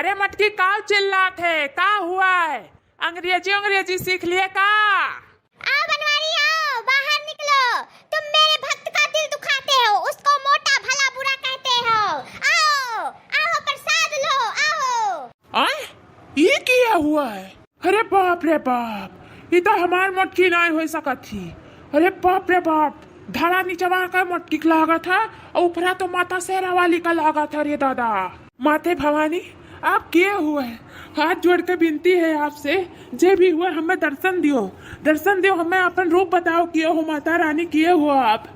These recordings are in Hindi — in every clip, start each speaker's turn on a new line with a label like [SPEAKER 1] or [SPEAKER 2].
[SPEAKER 1] अरे मटकी का चिल्लात है, का हुआ है? अंग्रेजी सीख लिए का?
[SPEAKER 2] आओ बनवारी आओ, बाहर निकलो। तुम मेरे भक्त का दिल दुखाते हो, उसको मोटा भला बुरा कहते हो। आओ आओ प्रसाद लो, आओ।
[SPEAKER 1] आए ये क्या हुआ है? अरे बाप रे बाप, ये तो हमार मटकी नहीं हो सकत थी। अरे बाप रे बाप, धारा नीचवा का मटकी लागा था और ऊपरा तो माता शेरा वाली का लागा था। रे दादा माते भवानी, आप क्या हुए? हाथ जोड़ के विनती है आपसे, जे भी हुआ हमें दर्शन दियो, दर्शन दियो, हमें अपन रूप बताओ, किए हो माता रानी, किए हो आप?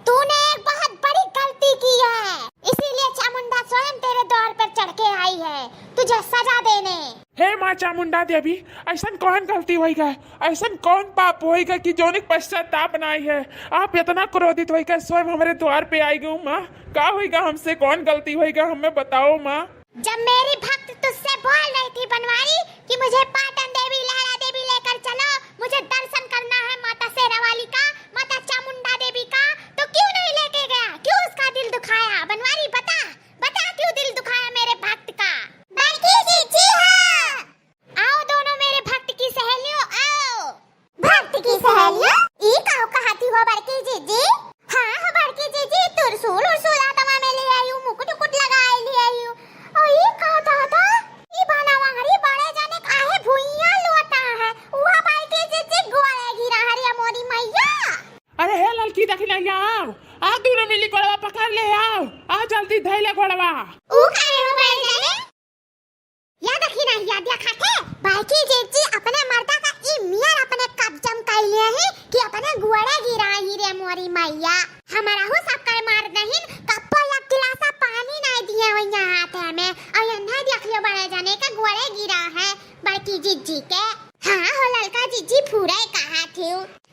[SPEAKER 2] तूने एक बहुत बड़ी गलती की है, इसीलिए चामुंडा स्वयं तेरे द्वार पर चढ़ के आई है तुझे सजा देने।
[SPEAKER 1] हे माँ चामुंडा देवी, ऐसा कौन गलती होएगा, ऐसा कौन पाप होएगा कि जोनिक पश्चाताप नहीं है? आप इतना क्रोधित होएगा स्वयं हमारे द्वार पे आई गई माँ, क्या होएगा हमसे, कौन गलती होएगा हमें बताओ माँ।
[SPEAKER 2] जब मेरी भक्त तुझसे बोल रही थी बनवारी कि मुझे पाटन देवी लहरा देवी लेकर चलो, मुझे दर्शन करना है माता शेरा वाली का, माता चामुंडा देवी का, तो क्यों नहीं लेके गया? क्यों उसका दिल दुखाया? बनवारी बता बता, क्यों दिल दुखाया मेरे भक्त का? बड़की जी, जी हाँ, आओ दोनों मेरे भक्त की सहेलियों, आओ। भक्त की सहेलियों? ई काऊ कहती हो बड़की जी जी? हाँ हो बड़की जी जी, तुरसूल उरसूल आत्मा में ले आई हूँ, मुकुट उकुट लगाए ले आई हूँ। और ये का दादा, ये बनवारी बड़े जाने काहे भुइया लोटा है, वहाँ बड़की जी जी गोले गिरा हरिया मोरी मैया।
[SPEAKER 1] अरे हे लड़की दखिलैया, आओ आप दोनों मिली गोड़वा पकड़ ले, आओ जल्दी धैले गोड़वा।
[SPEAKER 2] ऊ काहे हो बड़े जाने? या दखिना या देखा थे बड़की जी जी अपने मर्दा का ई मियार अपने कब्जम कर लिए हैं कि अपने गोले गिरा हीरे मोरी मैया। हमारा हो सब कर मार नहीं, कप्पो या गिलासा पानी नहीं दिए हो यहाँ हाथ में, और यन्हा देख लियो बड़े जाने का गोले गिरा है बड़की जीजी के। हाँ हो ललका जीजी पूरा कहा थी,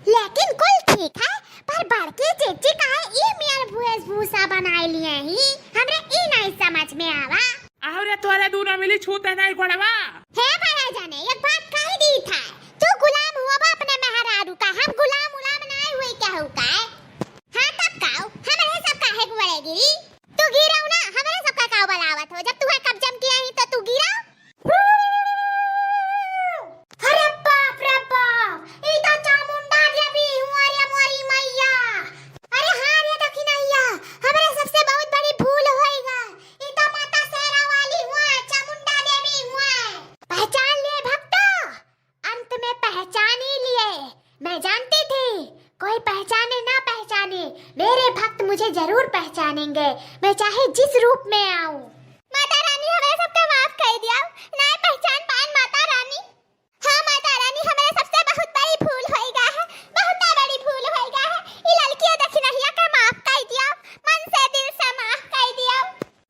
[SPEAKER 2] लेकिन कुल ठीक है, पर बड़की जीजी का ई मियार भूस भूसा बनाए लिए ही हमरे ई नहीं समझ में आवा।
[SPEAKER 1] आओ रे तोरे दोनों मिली छूते नहीं गोड़वा।
[SPEAKER 2] हे बड़े जाने एक बात कह दी था, तू गुलाम हुआ बा अपने मेहरारू का, हम गुलाम उलाम नहीं हुई क्या हो का? हाँ तब काऊ हमारे सब काहे गुड़ेगी? तू गिराऊ ना, हमारे सब का काऊ बलावत हो, जब तू है कब्जम किया ही तो तू गिराऊ। अरे बाप रे बाप, ई तो चामुंडा देवी हुआ रे मोरी मैया। अरे हाँ रे दखिनैया, हमारे सबसे बहुत बड़ी भूल होएगा, ई तो माता शेरा वाली हुआ, चामुंडा देवी हुआ। पहचान लिए भक्तो, अंत में पहचान ही लिए। मैं जानती थी कोई पहचाने ना पहचाने, मेरे भक्त मुझे जरूर पहचानेंगे, मैं चाहे जिस रूप में आऊं। माता रानी हमें सबके माफ कर दिया, ना पहचान पान माता रानी। हाँ माता रानी, हमें सबसे बहुत बड़ी भूल होई गा है, बहुत बड़ी भूल होई गा है। ये लड़की दखिनैया का माफ कर दिया, मन से दिल से माफ कर दिया।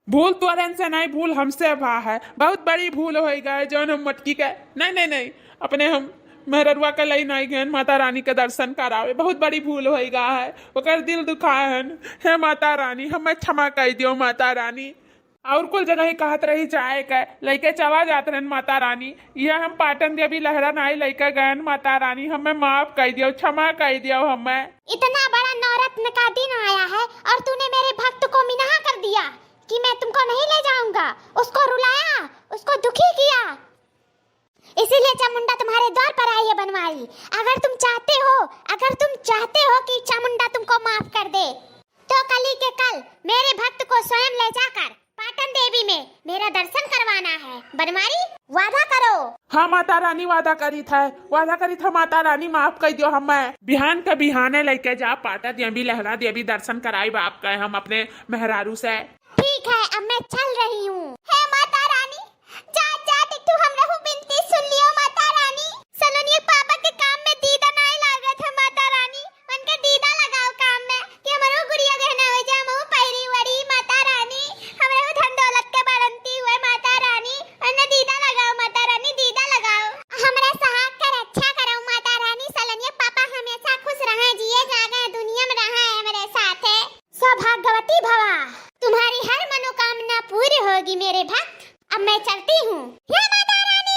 [SPEAKER 1] भूल तोरन से नहीं, भूल हमसे भा है, बहुत बड़ी भूल होएगा जो हम मटकी के नहीं अपने हम मेहरुआ के लई नहीं गए माता रानी के दर्शन करावे, बहुत बड़ी भूल होएगा है, ओकर दिल दुखाहन। हे माता रानी हमें क्षमा कर दियो माता रानी, और कुल जगह ही कहत रही जाए के लइके चला जाते रहन माता रानी, यह हम पाटन देवी लहरा नहीं लइके गए माता रानी, हमें माफ कर दियो, क्षमा कर दियो हमें।
[SPEAKER 2] इतना बड़ा नवरत्न का दिन आया है और तूने मेरे भक्त को मिन्हा कर दिया कि मैं तुमको नहीं ले जाऊंगा, उसको रुलाया, उसको दुखी किया। इसीलिए चामुंडा तुम्हारे द्वार पर आई है बनवारी। अगर तुम चाहते हो कि चामुंडा तुमको माफ कर दे, तो कल ही के कल मेरे भक्त को स्वयं ले जाकर पाटन देवी में मेरा दर्शन करवाना है। बनवारी वादा करो।
[SPEAKER 1] हाँ माता रानी वादा करी था माता रानी, माफ कर दियो हमें। बिहान के बिहाने लेके जा पाटन देवी लहरा देवी दर्शन कराई बाप का हम अपने मेहरारू से।
[SPEAKER 2] ठीक है, अब मैं चल रही हूँ। हे माता रानी, जा तू हमरा बिनती सुन लियो माता रानी। सलोनी पापा के काम में दीदा नहीं लागत है माता रानी, उनके दीदा लगाओ काम में कि हमरो गुड़िया गहना हो जाए, हमहु पैरी वड़ी माता रानी, हमरे धन दौलत के बढ़ंती हुए माता रानी, अन्ना दीदा लगाओ माता रानी, दीदा लगाओ। हमरा सहाग का रक्षा करो माता रानी, सलोनी पापा हमेशा खुश रहे, जिए जागे दुनिया में रहे मेरे साथ है। सौभाग्यवती भवा, तुम्हारी हर मनोकामना पूरी होगी मेरे भक्त। अब मैं चलती हूँ। हे माता रानी,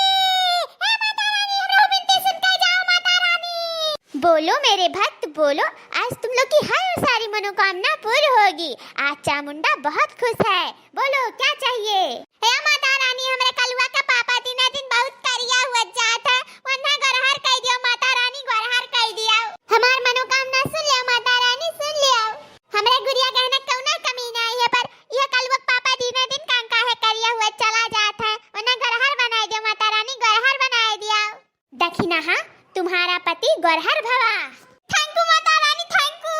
[SPEAKER 2] हमरा विनती सुन के जाओ माता रानी। बोलो मेरे भक्त बोलो, आज तुम लोग की हर सारी मनोकामना पूरी होगी। आज चामुंडा बहुत खुश है, बोलो क्या चाहिए? हे माता रानी, हमरा कलुआ गौरहर भवा। Thank you Mata Rani, thank you.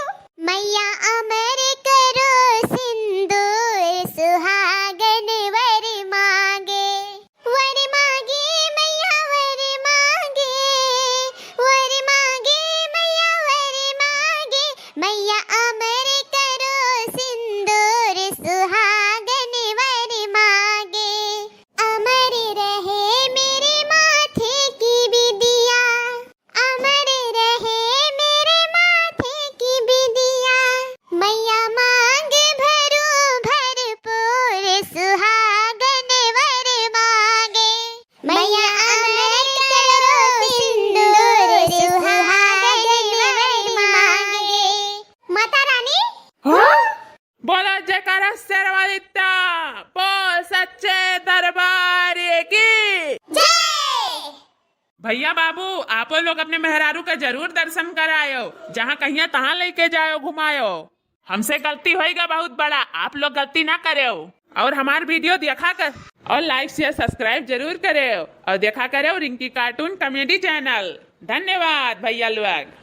[SPEAKER 2] मैया अमर करो सिंदूर सुहागन वर मांगे, वर मांगे मैया वर मांगे, वर मांगे मैया वर मांगे। मैया अमर करो सिंदूर सुहागन वर मांगे, अमर रहे मेरे माथे की बिदिया, अमर रहे मेरे माथे की बिदिया। मैया मांग भरो भरपूर सुहागन वर मांगे, मैया अमर करो सिंदूर सुहागन वर मांगे। माता रानी
[SPEAKER 1] बोलो जयकारा शेरवालिता, बोल सच्चे दरबार की
[SPEAKER 2] जय।
[SPEAKER 1] भैया बाबू आप लोग अपने मेहरारू का जरूर दर्शन करायो, जहाँ कहिए तहाँ लेके जायो घुमायो। हमसे गलती होएगा बहुत बड़ा, आप लोग गलती ना करो। और हमार वीडियो देखा कर और लाइक शेयर सब्सक्राइब जरूर करो और देखा करो रिंकी कार्टून कॉमेडी चैनल। धन्यवाद भैया लोग।